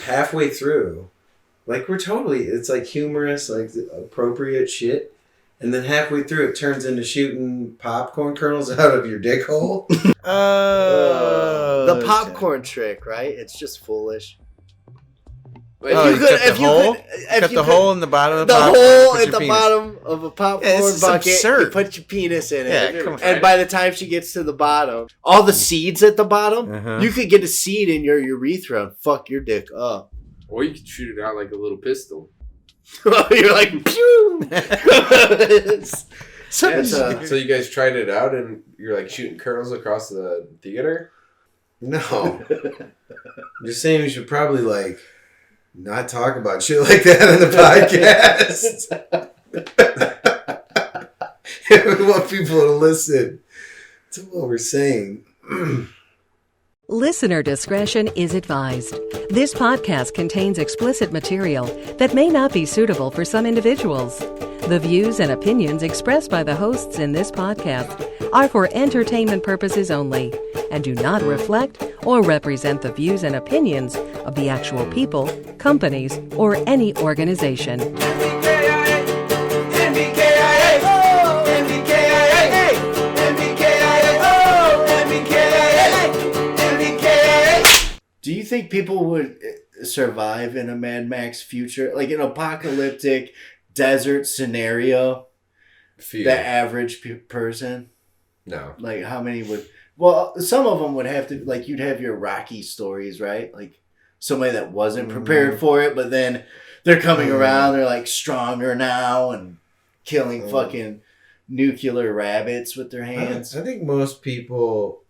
halfway through, like it's like humorous, like appropriate shit. And then halfway through, it turns into shooting popcorn kernels out of your dick hole. The popcorn trick, right? It's just foolish. Cut the hole in the bottom of the popcorn. The hole at the bottom of a popcorn bucket. Absurd. You put your penis in it. Yeah, come on. And by the time she gets to the bottom, all the seeds at the bottom, you could get a seed in your urethra and fuck your dick up. Or you could shoot it out like a little pistol. You're like, pew! So you guys tried it out and you're like shooting kernels across the theater? No. I'm just saying we should probably like not talk about shit like that on the podcast. We want people to listen to what we're saying. Listener discretion is advised. This podcast contains explicit material that may not be suitable for some individuals. The views and opinions expressed by the hosts in this podcast are for entertainment purposes only and do not reflect or represent the views and opinions of the actual people, companies, or any organization. Do you think people would survive in a Mad Max future? Like an apocalyptic desert scenario? The average person? No. Like how many would... Well, some of them would have to... Like you'd have your Rocky stories, right? Like somebody that wasn't prepared for it, but then they're coming around. They're like stronger now and killing fucking nuclear rabbits with their hands. I think most people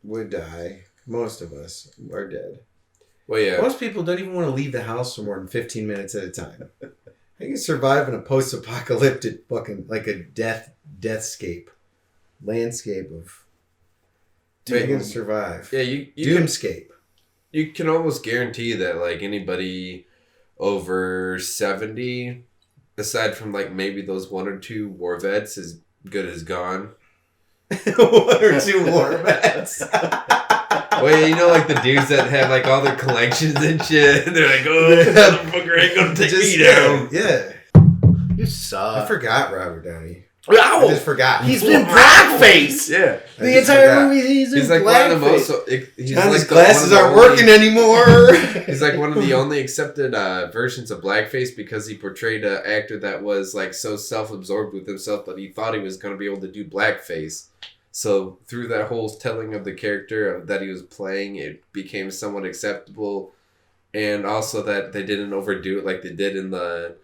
would die. Most of us are dead. Well, yeah. Most people don't even want to leave the house for more than 15 minutes at a time. You can survive in a post-apocalyptic fucking, like a deathscape. Landscape of... You're going to survive. Yeah, you Doomscape. You can almost guarantee that, like, anybody over 70, aside from, like, maybe those one or two war vets, is good as gone. One or two war vets. Well, you know, like the dudes that have like all their collections and shit. And they're like, "Oh, motherfucker ain't gonna take me down." Yeah, You suck. I forgot Robert Downey. Ow! I just forgot. He's been blackface. Yeah, the entire movie. He's like blackface. one of the most. He's John, like his glasses aren't working anymore. He's like one of the only accepted versions of blackface because he portrayed an actor that was like so self-absorbed with himself that he thought he was going to be able to do blackface. So through that whole telling of the character that he was playing, it became somewhat acceptable, and also that they didn't overdo it like they did in the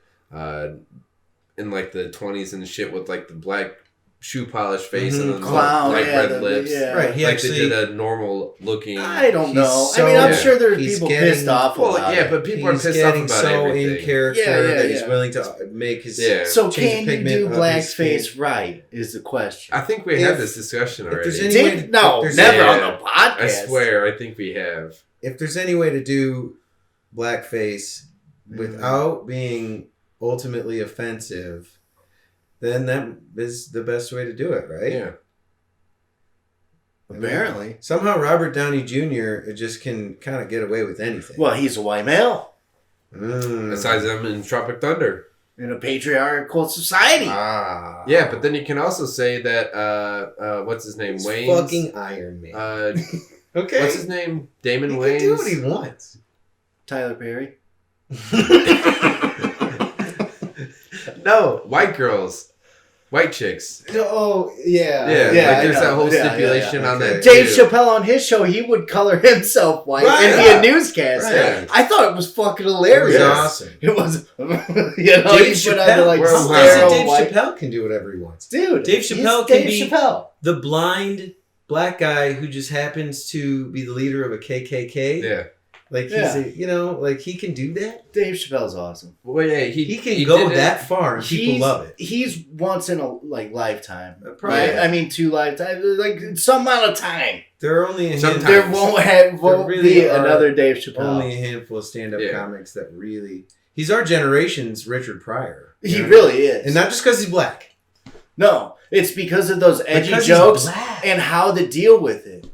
like the 20s and shit with like the black shoe polish face and then like red lips. Yeah. Right, he like actually they did a normal looking. I don't know. So, I mean, I'm sure there's people pissed off about yeah, but people are pissed off about so everything. in character that he's willing to make his. Yeah. So can you do blackface right? Is the question. I think we had this discussion already. Never on the podcast. I swear, I think we have. If there's any way to do blackface without being ultimately offensive, then that is the best way to do it, right? Yeah. Apparently. Somehow Robert Downey Jr. just can kind of get away with anything. Well, he's a white male. Besides them in Tropic Thunder. In a patriarchal society. Yeah, but then you can also say that, what's his name? Wayne's fucking Iron Man. Okay. What's his name? Damon Wayans? He can do what he wants. Tyler Perry. No, white girls. White chicks. Oh, yeah. Yeah, like there's that whole stipulation on that. Dave Chappelle on his show, he would color himself white and be a newscaster. Right. I thought it was fucking hilarious. It was awesome. It was, Dave Chappelle can do whatever he wants. Dude, Dave Chappelle can be the blind black guy who just happens to be the leader of a KKK. Yeah. Like, he's he can do that. Dave Chappelle's awesome. Well, yeah, he can go that far and people love it. He's once in a lifetime. Probably. Right? I mean, 2 lifetimes. Like, some amount of time. There are only there won't be another Dave Chappelle. Only a handful of stand-up comics that really... He's our generation's Richard Pryor. He really is. And not just because he's black. No, it's because of those edgy jokes and how to deal with it.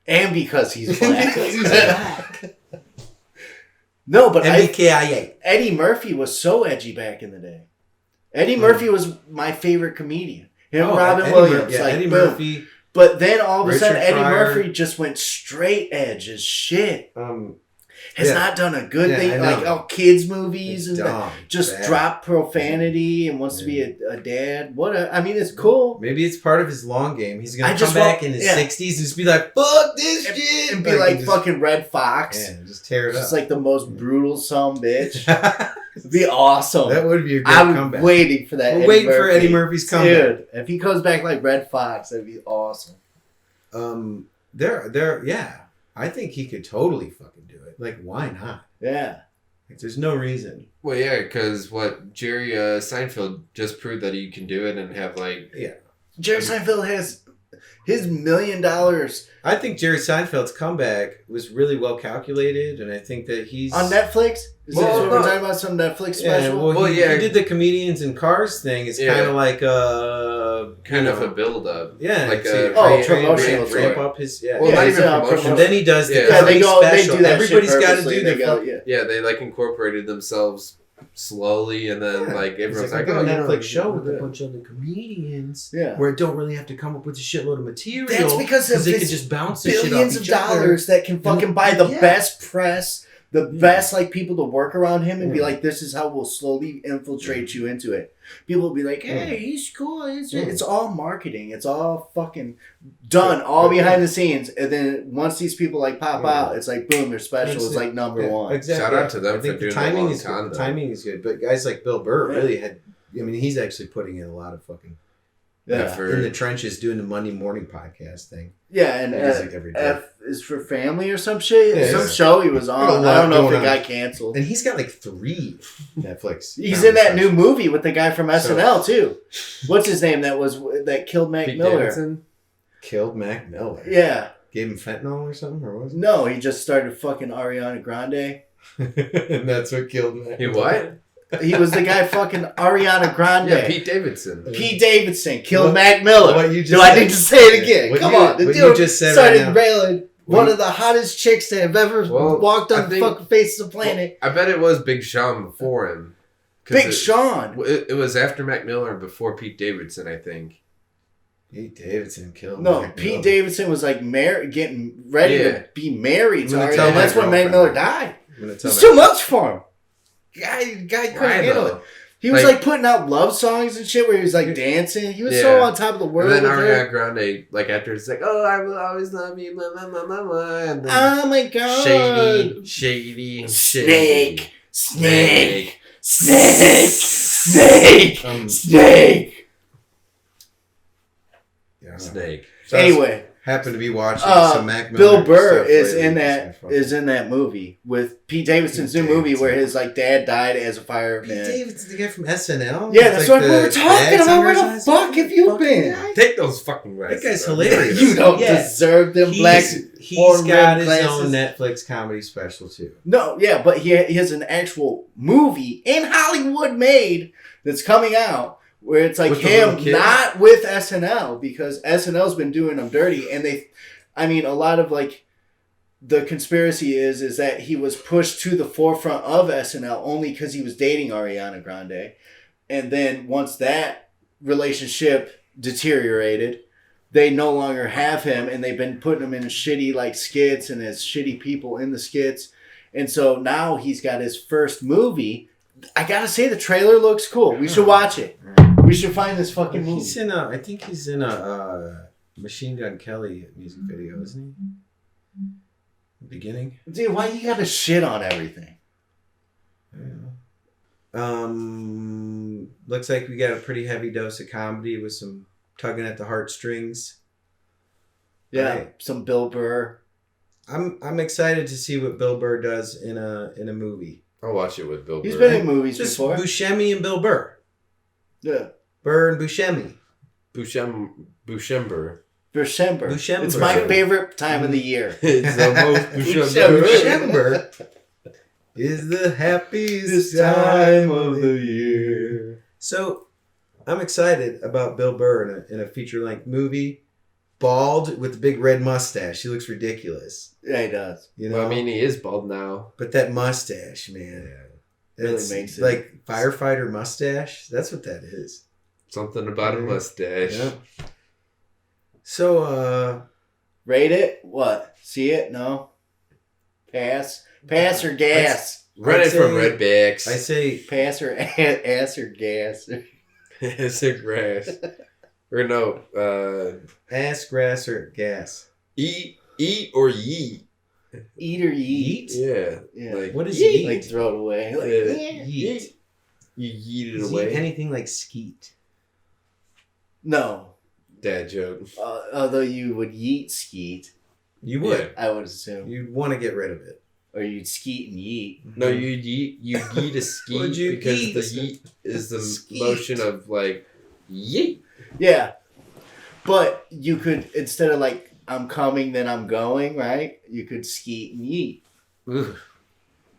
And because he's black. No, but MBKIA. Eddie Murphy was so edgy back in the day. Eddie Murphy was my favorite comedian. Him, Robin Williams, Eddie boom. Murphy. But then all of a sudden, Richard Eddie Pryor. Murphy just went straight edge as shit. Has Yeah. not done a good Yeah, thing, I like know. kids movies and Dumb, just bad. drop profanity and wants to be a dad. I mean, it's cool. Maybe it's part of his long game. He's gonna I come just back want- in his yeah. 60s and just be like, "Fuck this shit," And be like just, fucking Red Fox. yeah, just tear it Just up. like the most brutal son of a bitch. It'd be awesome. That would be a great I'm comeback. waiting for that. We're waiting for Eddie Murphy's comeback. Dude, if he comes back like Red Fox, that'd be awesome. Yeah. I think he could totally fucking do it. Like, why not? Yeah. Like, there's no reason. Well, yeah, because Jerry Seinfeld just proved that he can do it and have like. Yeah. Jerry Seinfeld has his $1 million. I think Jerry Seinfeld's comeback was really well calculated, and I think that he's On Netflix? Is Well, this what no. we're talking about? Some Netflix Yeah, special? well, he yeah. did the Comedians in Cars thing. It's Yeah. kind of like Kind of a build up. yeah, Like it's a promotional ramp tour. up his Well, Yeah, not it's even a promotion. and then he does the Yeah. Yeah, comedy they special. do that Everybody's shit got to purposely. do They their go, fuck- yeah. Yeah, they like incorporated themselves slowly, and then Yeah. like It's everyone's like, like, I "Oh, got a you know, Netflix show with a yeah. bunch of other comedians, Yeah. where it don't really have to come up with a shitload of material. That's because of they his could just bounce this shit off billions of each other. dollars that can fucking buy the Yeah. best press, the best like people to work around him and be Yeah. like, this is how we'll slowly infiltrate you into it. People will be like, hey, he's cool. It's all marketing. It's all fucking done, all behind the scenes. And then once these people like pop out, it's like boom, they're special. It's like number one. Exactly. Shout out to them I think for the doing timing a long is con, good. The though. timing is good, but guys like Bill Burr Yeah. really had. I mean, he's actually putting in a lot of fucking Yeah. in the trenches doing the Monday morning podcast thing. Yeah, and He does it every day. F is for family or some shit. Yeah, Some yeah. show he was Got a on. lot I don't know if going it on. got canceled. And he's got like 3 Netflix. He's comedy in that new specials. movie with the guy from SNL too. What's his name? That killed Mac Pete Miller. Davidson? Killed Mac Miller. Yeah. Gave him fentanyl or something, or was it? No, he just started fucking Ariana Grande. And that's what killed Mac. He what? He was the guy fucking Ariana Grande. Yeah, Pete Davidson. Pete Davidson killed What- Mac Miller. what you just Do I said. need to say it again? What Come you- on. The what you dude just said started right now. railing What one you- of the hottest chicks that have ever Well, walked I on the think- fucking face of the planet. I bet it was Big Sean before him. 'Cause Big Sean. It was after Mac Miller, before Pete Davidson, I think. Pete Davidson killed No, Mac Pete Miller. Davidson was like getting ready Yeah. to be married to I'm gonna Ariana. tell And my that's when Mac girlfriend. Miller died. I'm gonna tell It's my- too much for him. Guy couldn't Why, handle though? it. He was Like- like putting out love songs and shit where he was like dancing. He was Yeah. so on top of the world. And then with her. Ariana Grande, like after it's like, "Oh, I will always love you," blah, blah, blah, blah, blah, and then Oh my god. shady, Snake. Snake. Snake. Snake. Snake. Yeah. Snake. So I was- Anyway, happened to be watching some Mac Miller Bill Burr stuff is lately. in It's that my fucking- movie with Pete Davidson's Pete new movie Davidson. where his like dad died as a fireman. Pete Davidson, the guy from SNL. Yeah, It's that's like what we the were talking bags about. under Where his the eyes. fuck have you Fucking been? guy. Take those fucking glasses. That guy's bro. hilarious. You don't Yeah. deserve them black. He's horn got rimmed his glasses. own Netflix comedy special too. No, yeah, but he has an actual movie in Hollywood made that's coming out where it's like With the him, little kid? not with SNL, because SNL's been doing him dirty, and a lot of like the conspiracy is that he was pushed to the forefront of SNL only because he was dating Ariana Grande, and then once that relationship deteriorated, they no longer have him, and they've been putting him in shitty like skits and as shitty people in the skits. And so now he's got his first movie. I gotta say the trailer looks cool. We should watch it. We should find this fucking movie. He's in a. I think he's in a Machine Gun Kelly music video, isn't he? Beginning. Dude, why you gotta shit on everything? Looks like we got a pretty heavy dose of comedy with some tugging at the heartstrings. Yeah, Right. some Bill Burr. I'm excited to see what Bill Burr does in a movie. I'll watch it with Bill Burr. He's been in movies Just before. Buscemi and Bill Burr. Yeah. Burr and Buscemi. Bushember. December. Buscemi. It's my favorite time of the year. It's the most December is the happiest time of the year. So, I'm excited about Bill Burr in a feature-length movie, bald with the big red mustache. He looks ridiculous. Yeah, he does. You know, Well, I mean, he is bald now. but that mustache, man, Really it's makes it- like firefighter mustache. That's what that is. Something about a mustache. Yeah. So, Rate it? What? See it? No? Pass? Pass or gas? Run I'd it from say- Redbacks. I say Pass or ass or gas? It's a grass. Or no, ass, grass, or gas. eat or yeet. Eat or yeet? Yeah. Yeah. Like, What is yeet? yeet? Like throw it away. Like, Yeah. Yeet. You yeet it Is away. yeet anything like skeet? No. Dad joke. Although you would yeet skeet, You would. Yeah. I would assume. You'd want to get rid of it. Or you'd skeet and yeet. No, you yeet a skeet Would you because yeet? the yeet is the Skeet. motion of like yeet. Yeah. But you could, instead of like, I'm coming, then I'm going, right? You could skeet and yeet. Ugh.